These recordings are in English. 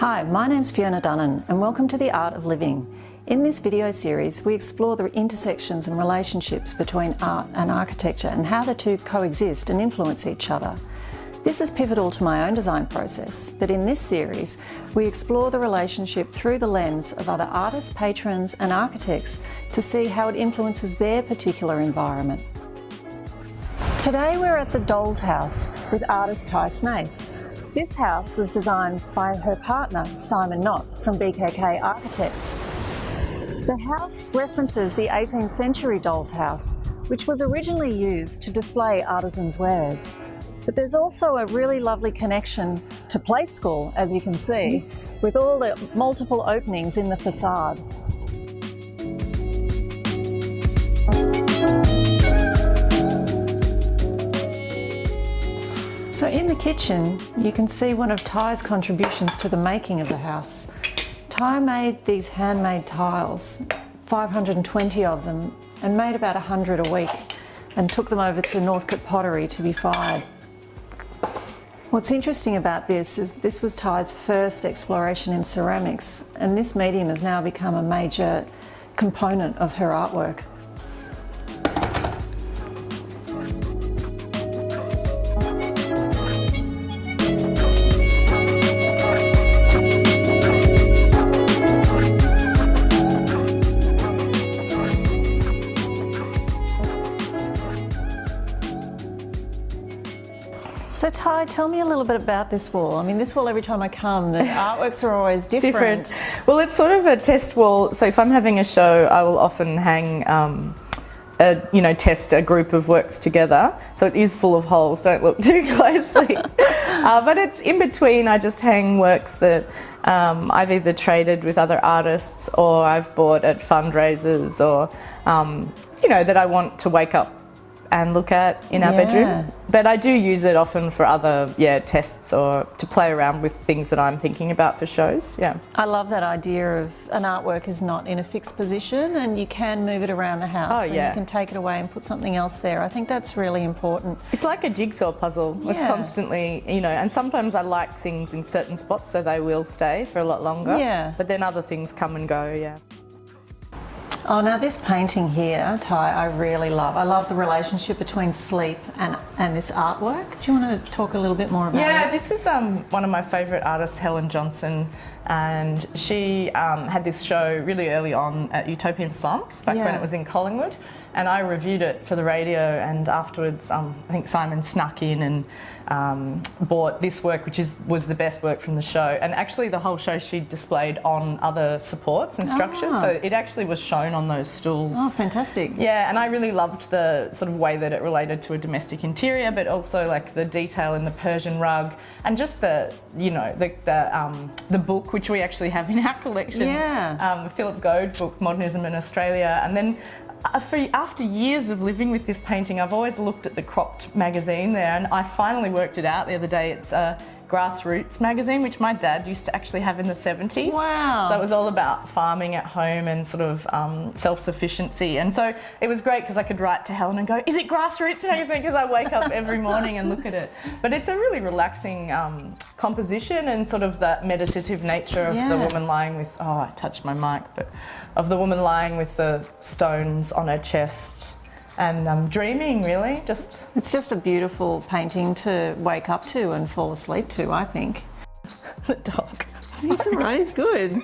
Hi, my name's Fiona Dunnan and welcome to The Art of Living. In this video series we explore the intersections and relationships between art and architecture and how the two coexist and influence each other. This is pivotal to my own design process, but in this series we explore the relationship through the lens of other artists, patrons and architects to see how it influences their particular environment. Today we're at the Doll's House with artist Tai Snaith. This house was designed by her partner, Simon Knott, from BKK Architects. The house references the 18th century doll's house, which was originally used to display artisans' wares. But there's also a really lovely connection to Play School, as you can see, with all the multiple openings in the facade. So in the kitchen, you can see one of Tai's contributions to the making of the house. Tai made these handmade tiles, 520 of them, and made about 100 a week, and took them over to Northcote Pottery to be fired. What's interesting about this is this was Tai's first exploration in ceramics, and this medium has now become a major component of her artwork. So Tai, tell me a little bit about this wall. I mean, this wall, every time I come, the artworks are always different. Well, it's sort of a test wall. So if I'm having a show, I will often hang, test a group of works together. So it is full of holes, don't look too closely. But it's in between. I just hang works that I've either traded with other artists or I've bought at fundraisers or, that I want to wake up and look at in our bedroom. But I do use it often for other tests or to play around with things that I'm thinking about for shows. I love that idea of an artwork is not in a fixed position and you can move it around the house. And you can take it away and put something else there. I think that's really important. It's like a jigsaw puzzle. It's constantly, and sometimes I like things in certain spots so they will stay for a lot longer. But then other things come and go, Oh, now this painting here, Tai, I really love. I love the relationship between sleep and this artwork. Do you want to talk a little bit more about it? Yeah, this is one of my favourite artists, Helen Johnson, and she had this show really early on at Utopian Slumps, back when it was in Collingwood, and I reviewed it for the radio, and afterwards I think Simon snuck in and bought this work, which was the best work from the show. And actually the whole show she displayed on other supports and structures, so it actually was shown on those stools. Oh, fantastic. Yeah, and I really loved the sort of way that it related to a domestic interior, but also like the detail in the Persian rug and just the book, which we actually have in our collection. The Philip Goad book, Modernism in Australia. And then after years of living with this painting, I've always looked at the cropped magazine there, and I finally worked it out the other day. It's a Grassroots magazine, which my dad used to actually have in the 70s. Wow. So it was all about farming at home and sort of self-sufficiency. And so it was great because I could write to Helen and go, is it Grassroots magazine? Because I wake up every morning and look at it. But it's a really relaxing composition and sort of that meditative nature of the woman lying with, I touched my mic, but of the woman lying with the stones on her chest. And dreaming, really. It's just a beautiful painting to wake up to and fall asleep to, I think. The dog. He's all right, he's good.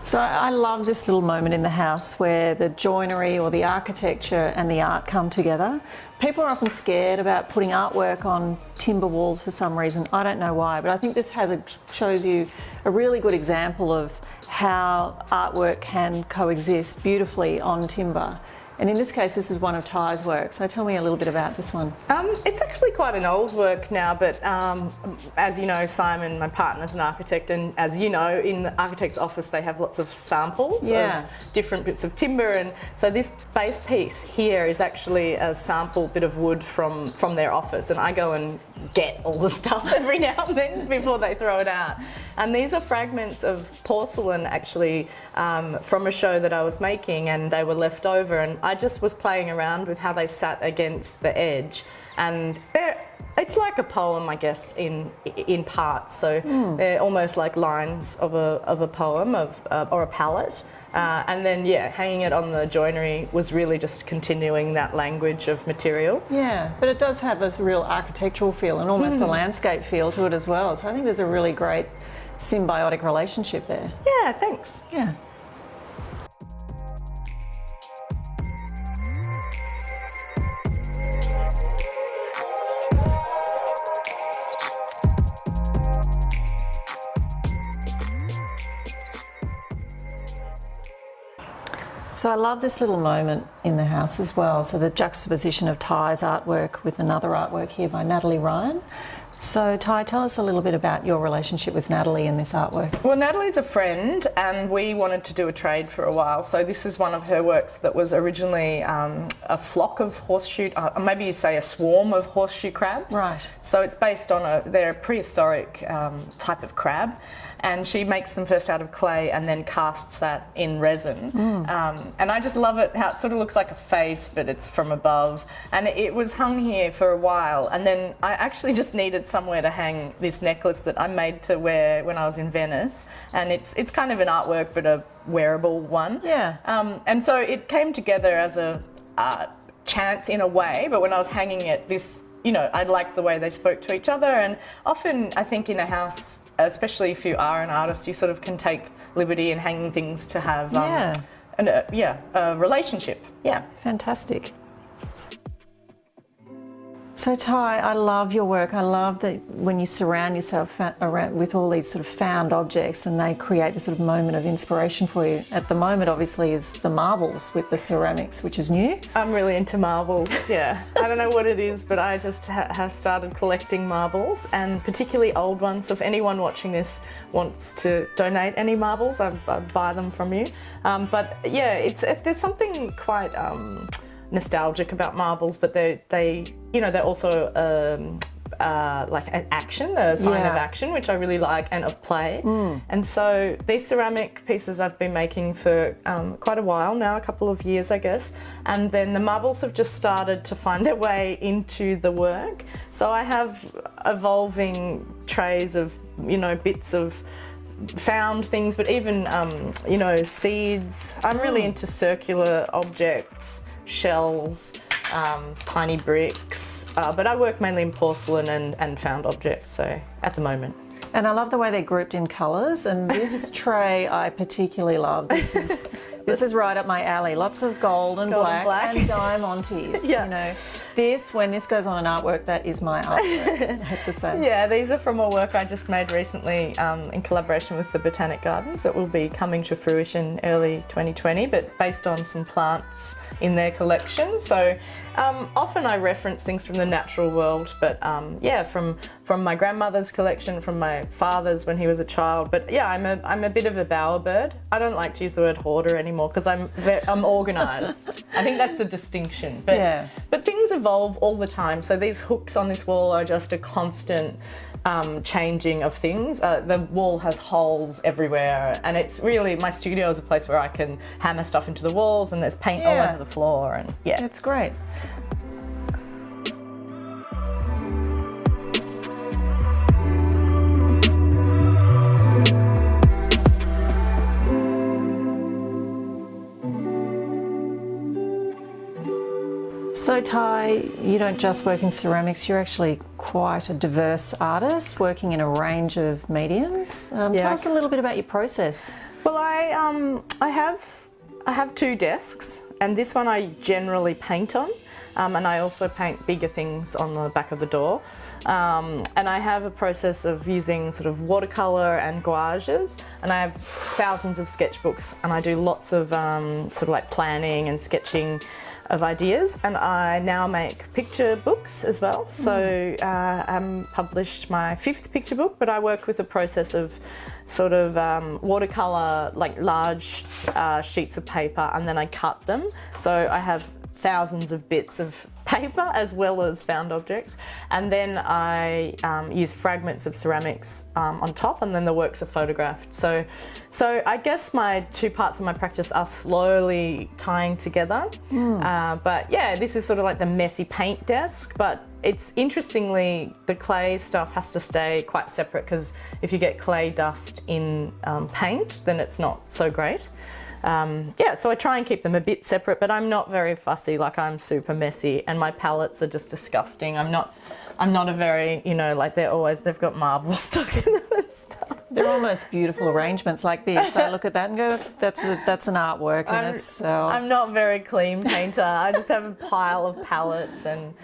So I love this little moment in the house where the joinery or the architecture and the art come together. People are often scared about putting artwork on timber walls for some reason. I don't know why, but I think this shows you a really good example of how artwork can coexist beautifully on timber. And in this case, this is one of Tai's works. So tell me a little bit about this one. It's actually quite an old work now, but as you know, Simon, my partner's an architect, and as you know, in the architect's office, they have lots of samples of different bits of timber. And so this base piece here is actually a sample bit of wood from their office, and I go and get all the stuff every now and then before they throw it out. And these are fragments of porcelain actually from a show that I was making, and they were left over, and I just was playing around with how they sat against the edge, and they're It's like a poem, I guess, in parts. So they're almost like lines of a poem or a palette. And then, hanging it on the joinery was really just continuing that language of material. Yeah, but it does have a real architectural feel and almost a landscape feel to it as well. So I think there's a really great symbiotic relationship there. Yeah, thanks. Yeah. So I love this little moment in the house as well. So the juxtaposition of Tai's artwork with another artwork here by Natalie Ryan. So Tai, tell us a little bit about your relationship with Natalie and this artwork. Well, Natalie's a friend and we wanted to do a trade for a while. So this is one of her works that was originally a flock of horseshoe, maybe you say a swarm of horseshoe crabs. Right. So it's based on they're a prehistoric type of crab. And she makes them first out of clay and then casts that in resin. And I just love it, how it sort of looks like a face, but it's from above. And it was hung here for a while. And then I actually just needed somewhere to hang this necklace that I made to wear when I was in Venice. And it's kind of an artwork, but a wearable one. Yeah. And so it came together as a chance in a way, but when I was hanging it, I liked the way they spoke to each other. And often I think in a house, especially if you are an artist, you sort of can take liberty in hanging things to have a relationship. Yeah. Fantastic. So Tai, I love your work. I love that when you surround yourself around with all these sort of found objects and they create a sort of moment of inspiration for you. At the moment, obviously, is the marbles with the ceramics, which is new. I'm really into marbles, yeah. I don't know what it is, but I just have started collecting marbles, and particularly old ones. So if anyone watching this wants to donate any marbles, I'd buy them from you. But yeah, there's something quite nostalgic about marbles, but they're also like an action, a sign of action, which I really like, and of play. And so these ceramic pieces I've been making for quite a while now, a couple of years, I guess. And then the marbles have just started to find their way into the work. So I have evolving trays of, bits of found things, but even, seeds. I'm really into circular objects, shells, tiny bricks, but I work mainly in porcelain and found objects, so at the moment. And I love the way they're grouped in colours, and this tray I particularly love. This is right up my alley. Lots of gold and black and diamantes. Yeah. When this goes on an artwork, that is my artwork, I have to say. Yeah, these are from a work I just made recently in collaboration with the Botanic Gardens that will be coming to fruition early 2020, but based on some plants in their collection. So often I reference things from the natural world, but from my grandmother's collection, from my father's when he was a child. But yeah, I'm a bit of a bowerbird. I don't like to use the word hoarder anymore because I'm organised. I think that's the distinction. But things evolve all the time. So these hooks on this wall are just a constant changing of things. The wall has holes everywhere, and it's really, my studio is a place where I can hammer stuff into the walls, and there's paint all over the floor, and It's great. So Tai, you don't just work in ceramics, you're actually quite a diverse artist working in a range of mediums. Tell us a little bit about your process. Well, I have two desks, and this one I generally paint on, and I also paint bigger things on the back of the door. And I have a process of using sort of watercolour and gouaches, and I have thousands of sketchbooks, and I do lots of sort of like planning and sketching of ideas, and I now make picture books as well. So I published my 5th picture book, but I work with a process of sort of watercolour, like large sheets of paper, and then I cut them. So I have thousands of bits of paper as well as found objects, and then I use fragments of ceramics on top, and then the works are photographed. So I guess my two parts of my practice are slowly tying together. But yeah, this is sort of like the messy paint desk, but it's interestingly, the clay stuff has to stay quite separate, because if you get clay dust in paint, then it's not so great. Yeah, so I try and keep them a bit separate, but I'm not very fussy. Like, I'm super messy, and my palettes are just disgusting. I'm not a very, you know, like they've got marble stuck in them and stuff. They're almost beautiful arrangements like this. I look at that and go, that's an artwork in itself. I'm not a very clean painter. I just have a pile of palettes, and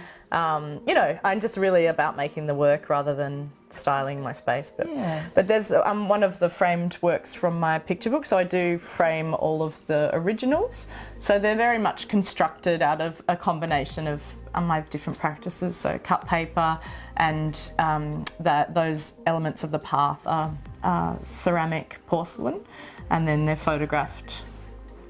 you know, I'm just really about making the work rather than styling my space. But there's one of the framed works from my picture book, so I do frame all of the originals. So they're very much constructed out of a combination of my different practices. So cut paper and those elements of the path are ceramic porcelain, and then they're photographed.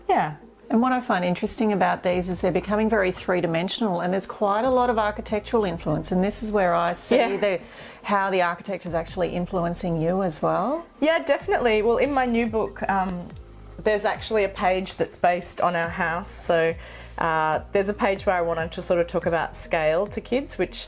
Yeah. And what I find interesting about these is they're becoming very three-dimensional, and there's quite a lot of architectural influence, and this is where I see how the architecture is actually influencing you as well. Yeah, definitely. Well, in my new book, there's actually a page that's based on our house. So there's a page where I wanted to sort of talk about scale to kids, which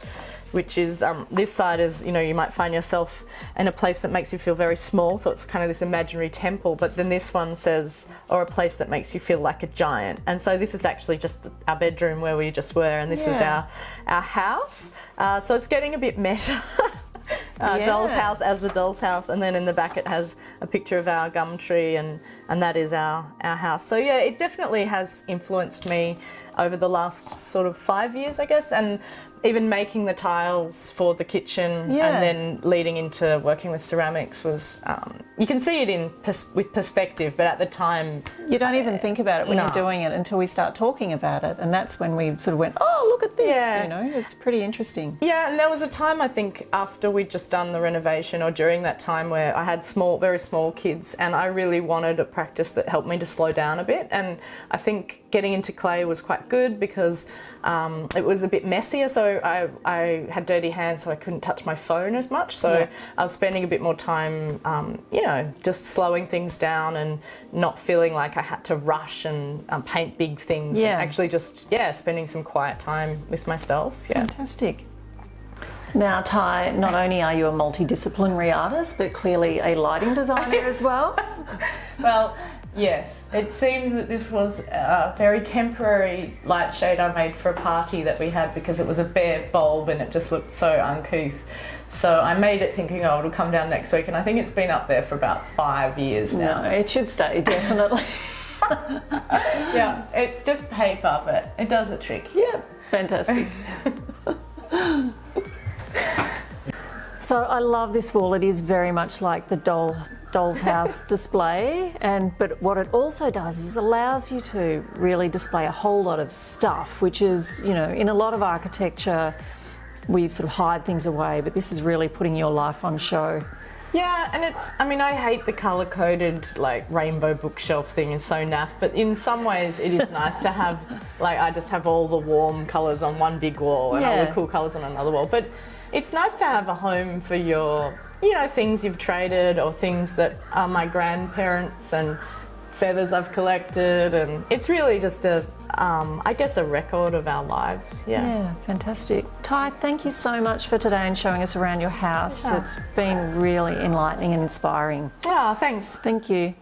is, this side is, you know, you might find yourself in a place that makes you feel very small, so it's kind of this imaginary temple, but then this one says, or a place that makes you feel like a giant. And so this is actually just our bedroom where we just were, and this is our house. So it's getting a bit meta. Doll's house as the doll's house, and then in the back it has a picture of our gum tree, and that is our house. So yeah, it definitely has influenced me over the last sort of 5 years, I guess, and even making the tiles for the kitchen and then leading into working with ceramics was, you can see it with perspective, but at the time... You don't even think about it when you're doing it until we start talking about it, and that's when we sort of went, oh, look at this, you know, it's pretty interesting. Yeah, and there was a time, I think, after we'd just done the renovation, or during that time, where I had very small kids, and I really wanted a practice that helped me to slow down a bit, and I think getting into clay was quite good because it was a bit messier, so I had dirty hands, so I couldn't touch my phone as much, so I was spending a bit more time, you know, just slowing things down and not feeling like I had to rush and paint big things, and actually just, spending some quiet time with myself. Fantastic. Now, Tai, not only are you a multidisciplinary artist, but clearly a lighting designer as well. Well, yes, it seems that this was a very temporary light shade I made for a party that we had, because it was a bare bulb and it just looked so uncouth. So I made it thinking, oh, it'll come down next week, and I think it's been up there for about 5 years now. No, it should stay, definitely. Yeah, it's just paper, but it does a trick. Yeah, fantastic. So I love this wall. It is very much like the doll's house display, but what it also does is allows you to really display a whole lot of stuff, which is, you know, in a lot of architecture we sort of hide things away, but this is really putting your life on show. Yeah, and I mean, I hate the colour-coded, like, rainbow bookshelf thing, it's so naff, but in some ways it is nice to have, like, I just have all the warm colours on one big wall and all the cool colours on another wall. But it's nice to have a home for your, you know, things you've traded, or things that are my grandparents, and feathers I've collected, and it's really just I guess a record of our lives. Yeah, fantastic. Tai, thank you so much for today and showing us around your house. It's been really enlightening and inspiring. Oh, thanks. Thank you.